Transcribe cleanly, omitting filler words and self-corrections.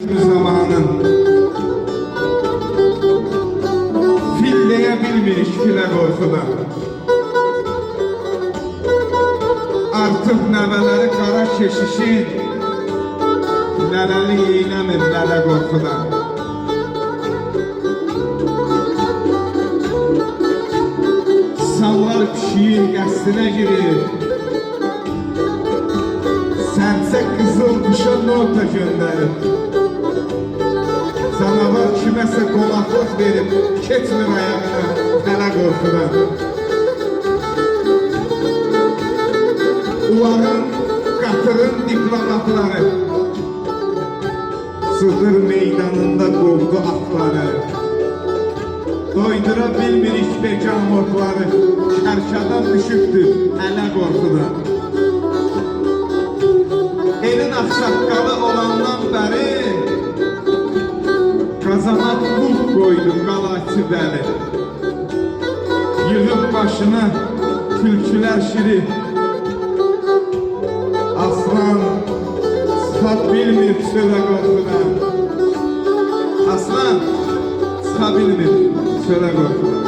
Zamanın filleyebilmiş file korkudan artık nəvələri qara keşişin nələli eyləmir nələ qorxudan. Sallar pişiyin qəsdinə girir, sərsə qızıl qışa nota göndərir. Canavar kiməsə qonaqlıq verib, keçmir ayağına tələ qorxudan. Uların, qatırın diplomatları Sızır meydanında qovdu atları. Doydura bilmirik bekan otları, kərşadan düşübdür ələ qorxudan. Elin axsaqqalı olandan bəri Qazana pul qoydu qalaçı bəli. Yığıb başına tülkülər şiri. Aslan çıxa bilmir çölə qorxudan. Aslan çıxa bilmir çölə qorxudan.